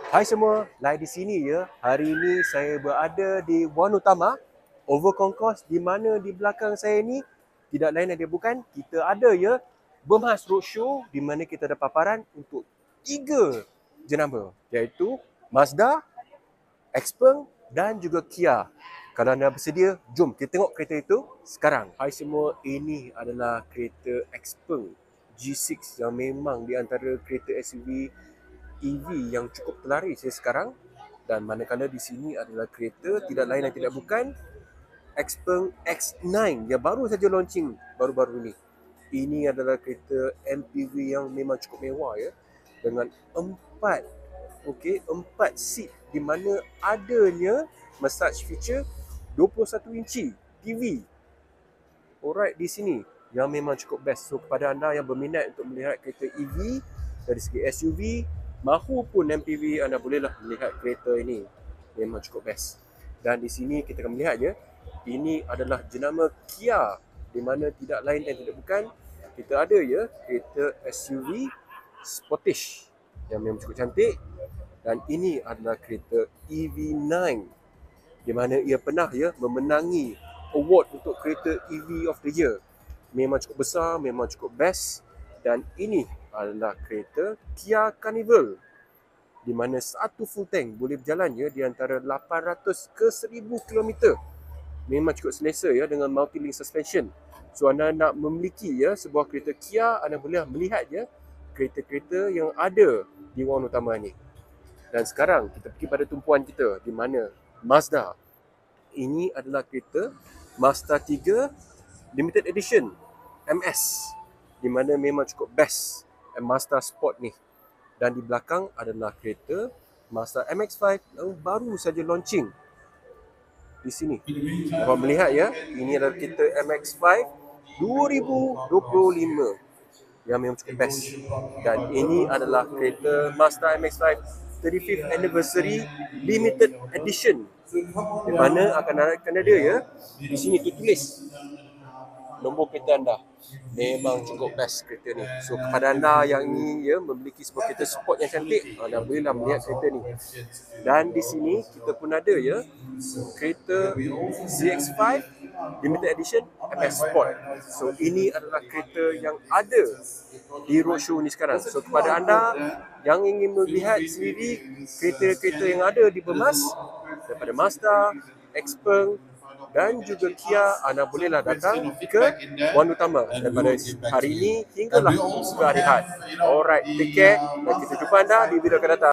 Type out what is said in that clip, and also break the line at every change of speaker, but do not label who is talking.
Hai semua, live di sini ya. Hari ini saya berada di Wan Utama Over Concourse, di mana di belakang saya ni tidak lain dan dia bukan, kita ada ya Bermas Roadshow, di mana kita ada paparan untuk 3 jenama, iaitu Mazda, Xpeng dan juga Kia. Kalau anda bersedia, jom kita tengok kereta itu sekarang. Hai semua, ini adalah kereta Xpeng G6 yang memang di antara kereta SUV EV yang cukup terlaris sekarang, dan manakala di sini adalah kereta tidak lain dan tidak bukan Xpeng X9 yang baru saja launching baru-baru ini. Ini adalah kereta MPV yang memang cukup mewah ya, dengan 4 seat di mana adanya massage feature 21 inci TV. Alright, di sini yang memang cukup best. So kepada anda yang berminat untuk melihat kereta EV dari segi SUV mahupun MPV, anda bolehlah melihat kereta ini. Memang cukup best. Dan di sini kita akan melihat ya, ini adalah jenama Kia, di mana tidak lain dan tidak bukan kita ada ya kereta SUV Sportage yang memang cukup cantik. Dan ini adalah kereta EV9, di mana ia pernah ya memenangi award untuk kereta EV of the Year. Memang cukup besar, memang cukup best. Dan ini adalah kereta Kia Carnival, di mana satu full tank boleh berjalan ya di antara 800 ke 1000 km. Memang cukup selesa ya dengan multi-link suspension. So anda nak memiliki ya sebuah kereta Kia, anda boleh melihat ya kereta-kereta yang ada di Wan Utama ni. Dan sekarang kita pergi pada tumpuan kita, di mana Mazda. Ini adalah kereta Mazda 3 Limited Edition MS, di mana memang cukup best Mazda Sport ni. Dan di belakang adalah kereta Mazda MX-5 yang baru saja launching di sini. Dapat melihat ya, ini adalah kereta MX-5 2025 yang memang cukup best. Dan ini adalah kereta Mazda MX-5 35th Anniversary Limited Edition, di mana akan ada ya di sini tertulis nombor kereta anda. Memang cukup best kereta ni. So kepada anda yang ingin ya memiliki sebuah kereta sport yang cantik, anda bolehlah melihat kereta ni. Dan di sini kita pun ada ya kereta ZX5 Limited Edition MS Sport. So ini adalah kereta yang ada di roadshow ni sekarang. So kepada anda yang ingin melihat sendiri kereta-kereta yang ada di Bermas daripada Mazda, Xpeng dan juga Kia, anda bolehlah datang ke Wan Utama daripada hari ini hinggalah ke hari Ahad. Alright, take care dan kita jumpa anda di video akan datang.